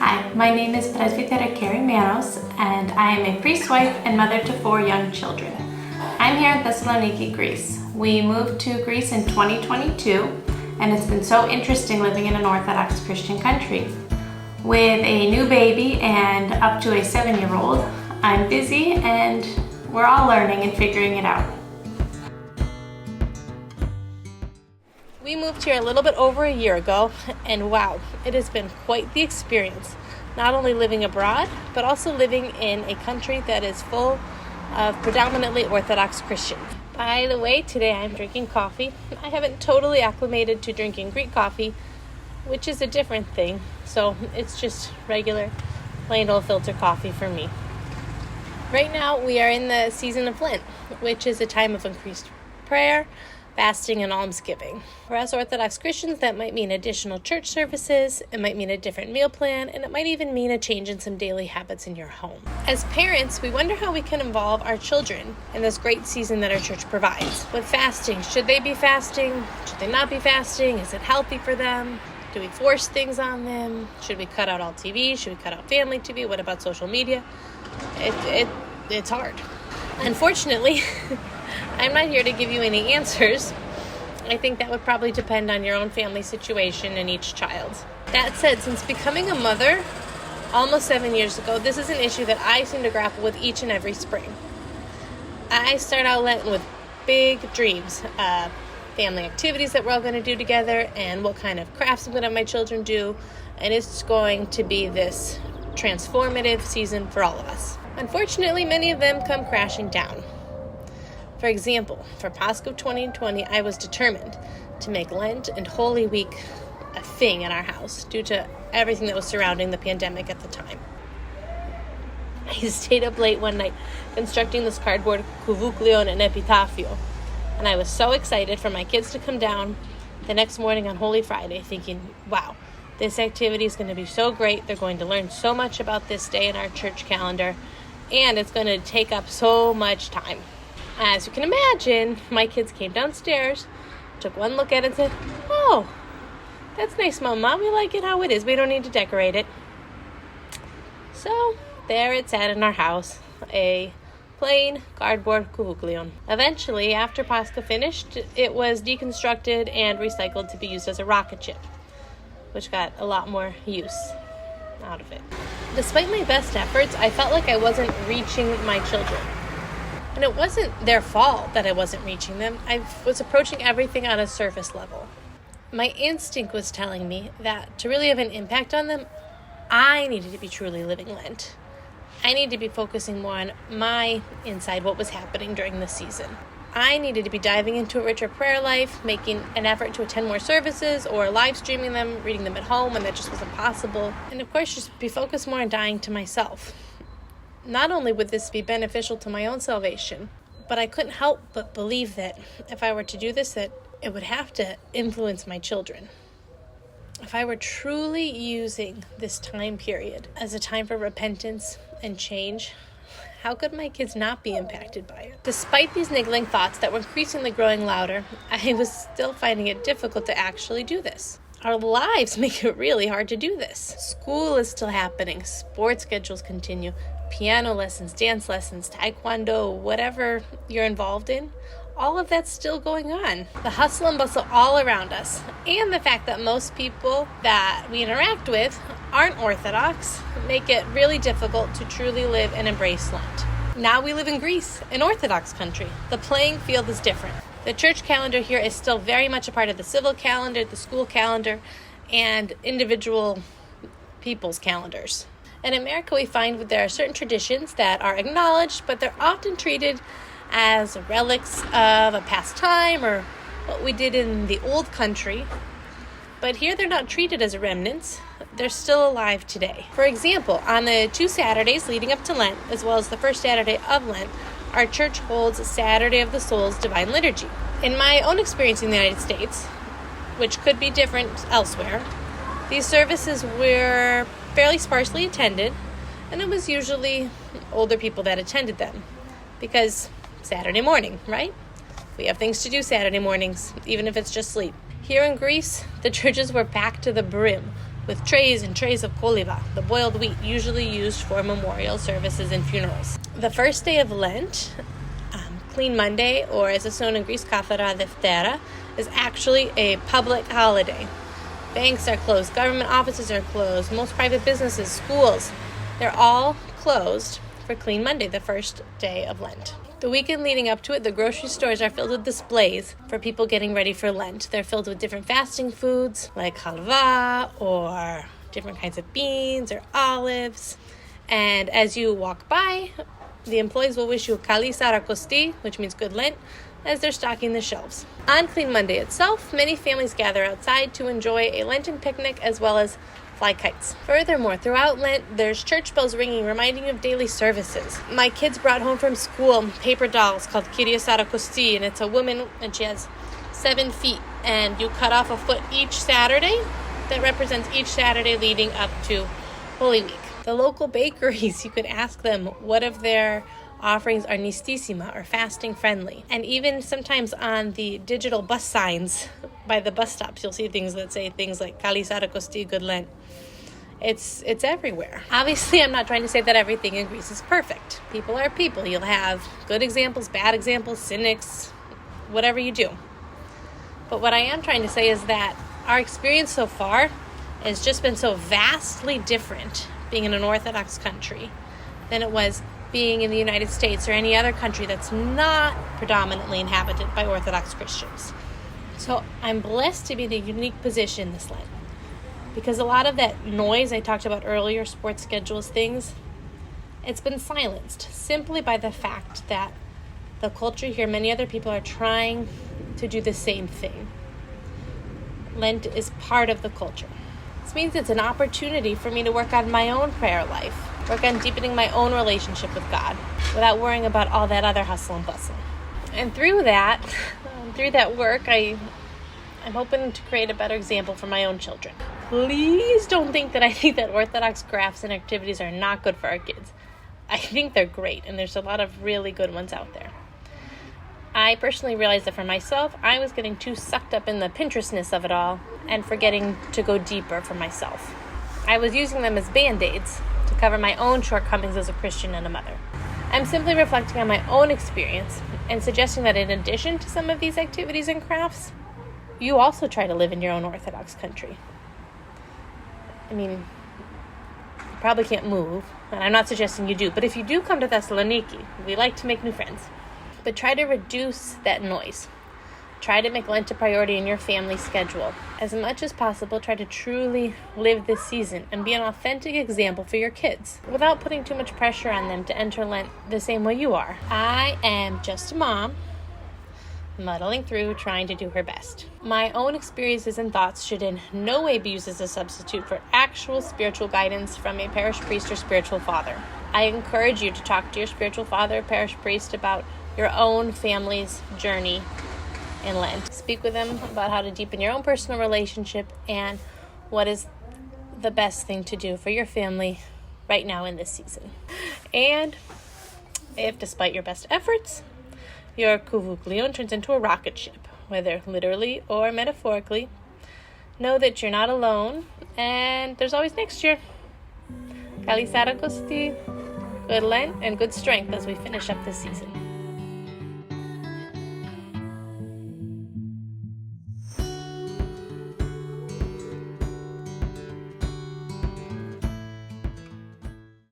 Hi, my name is Presvytera Kerri and I am a priest wife and mother to 4 young children. I'm here in Thessaloniki, Greece. We moved to Greece in 2022, and it's been so interesting living in an Orthodox Christian country. With a new baby and up to a 7-year-old, I'm busy and we're all learning and figuring it out. We moved here a little bit over a year ago, and wow, it has been quite the experience. Not only living abroad, but also living in a country that is full of predominantly Orthodox Christians. By the way, today I'm drinking coffee. I haven't totally acclimated to drinking Greek coffee, which is a different thing. So it's just regular, plain old filter coffee for me. Right now we are in the season of Lent, which is a time of increased prayer, fasting, and almsgiving. For us Orthodox Christians, that might mean additional church services, it might mean a different meal plan, and it might even mean a change in some daily habits in your home. As parents, we wonder how we can involve our children in this great season that our church provides. With fasting, should they be fasting? Should they not be fasting? Is it healthy for them? Do we force things on them? Should we cut out all TV? Should we cut out family TV? What about social media? It's hard. Unfortunately, I'm not here to give you any answers. I think that would probably depend on your own family situation and each child. That said, since becoming a mother almost 7 years ago, this is an issue that I seem to grapple with each and every spring. I start out Lenten with big dreams, family activities that we're all going to do together, and what kind of crafts I'm going to have my children do, and it's going to be this transformative season for all of us. Unfortunately, many of them come crashing down. For example, for Pascha of 2020, I was determined to make Lent and Holy Week a thing in our house due to everything that was surrounding the pandemic at the time. I stayed up late one night constructing this cardboard kuvuklion and epitafio, and I was so excited for my kids to come down the next morning on Holy Friday thinking, wow, this activity is going to be so great. They're going to learn so much about this day in our church calendar, and it's going to take up so much time. As you can imagine, my kids came downstairs, took one look at it and said, "Oh, that's nice, Mama. We like it how it is. We don't need to decorate it." So there it sat in our house, a plain cardboard kuvuklion. Eventually, after Pascha finished, it was deconstructed and recycled to be used as a rocket ship, which got a lot more use out of it. Despite my best efforts, I felt like I wasn't reaching my children. And it wasn't their fault that I wasn't reaching them. I was approaching everything on a surface level. My instinct was telling me that to really have an impact on them, I needed to be truly living Lent. I needed to be focusing more on my inside, what was happening during the season. I needed to be diving into a richer prayer life, making an effort to attend more services, or live streaming them, reading them at home when that just wasn't possible. And of course, just be focused more on dying to myself. Not only would this be beneficial to my own salvation, but I couldn't help but believe that if I were to do this, that it would have to influence my children. If I were truly using this time period as a time for repentance and change, how could my kids not be impacted by it? Despite these niggling thoughts that were increasingly growing louder, I was still finding it difficult to actually do this. Our lives make it really hard to do this. School is still happening, sports schedules continue, piano lessons, dance lessons, taekwondo, whatever you're involved in, all of that's still going on. The hustle and bustle all around us, and the fact that most people that we interact with aren't Orthodox, make it really difficult to truly live and embrace Lent. Now we live in Greece, an Orthodox country. The playing field is different. The church calendar here is still very much a part of the civil calendar, the school calendar, and individual people's calendars. In America, we find that there are certain traditions that are acknowledged, but they're often treated as relics of a past time or what we did in the old country. But here they're not treated as remnants. They're still alive today. For example, on the 2 Saturdays leading up to Lent, as well as the first Saturday of Lent, our church holds Saturday of the Soul's Divine Liturgy. In my own experience in the United States, which could be different elsewhere, these services were fairly sparsely attended, and it was usually older people that attended them, because Saturday morning, right? We have things to do Saturday mornings, even if it's just sleep. Here in Greece, the churches were packed to the brim with trays and trays of koliva, the boiled wheat usually used for memorial services and funerals. The first day of Lent, Clean Monday, or as it's known in Greece, Presvytera, is actually a public holiday. Banks are closed, government offices are closed, most private businesses, schools, they're all closed for Clean Monday, the first day of Lent. The weekend leading up to it, the grocery stores are filled with displays for people getting ready for Lent. They're filled with different fasting foods like halva or different kinds of beans or olives. And as you walk by, the employees will wish you Kali Sarakosti, which means good Lent, as they're stocking the shelves. On Clean Monday itself, many families gather outside to enjoy a Lenten picnic as well as fly kites. Furthermore, throughout Lent, there's church bells ringing, reminding you of daily services. My kids brought home from school paper dolls called Kyrie Sarakosti, and it's a woman, and she has 7 feet, and you cut off a foot each Saturday. That represents each Saturday leading up to Holy Week. The local bakeries, you could ask them what of their offerings are nistissima or fasting friendly. And even sometimes on the digital bus signs by the bus stops, you'll see things that say things like Kali Sarakosti, good Lent. It's everywhere. Obviously, I'm not trying to say that everything in Greece is perfect. People are people. You'll have good examples, bad examples, cynics, whatever you do. But what I am trying to say is that our experience so far has just been so vastly different being in an Orthodox country than it was being in the United States or any other country that's not predominantly inhabited by Orthodox Christians. So I'm blessed to be in a unique position this Lent, because a lot of that noise I talked about earlier, sports schedules, things, it's been silenced simply by the fact that the culture here, many other people are trying to do the same thing. Lent is part of the culture. This means it's an opportunity for me to work on my own prayer life, work on deepening my own relationship with God without worrying about all that other hustle and bustle. And through that work, I'm hoping to create a better example for my own children. Please don't think that I think that Orthodox crafts and activities are not good for our kids. I think they're great, and there's a lot of really good ones out there. I personally realized that for myself, I was getting too sucked up in the Pinterestness of it all and forgetting to go deeper for myself. I was using them as Band-Aids to cover my own shortcomings as a Christian and a mother. I'm simply reflecting on my own experience and suggesting that in addition to some of these activities and crafts, you also try to live in your own Orthodox country. I mean, you probably can't move, and I'm not suggesting you do, but if you do come to Thessaloniki, we like to make new friends. But try to reduce that noise. Try to make Lent a priority in your family schedule. As much as possible, try to truly live this season and be an authentic example for your kids without putting too much pressure on them to enter Lent the same way you are. I am just a mom, muddling through, trying to do her best. My own experiences and thoughts should in no way be used as a substitute for actual spiritual guidance from a parish priest or spiritual father. I encourage you to talk to your spiritual father or parish priest about your own family's journey in Lent. Speak with them about how to deepen your own personal relationship and what is the best thing to do for your family right now in this season. And if, despite your best efforts, your kuvuklion turns into a rocket ship, whether literally or metaphorically, know that you're not alone and there's always next year. Kali Sarakosti, good Lent and good strength as we finish up this season.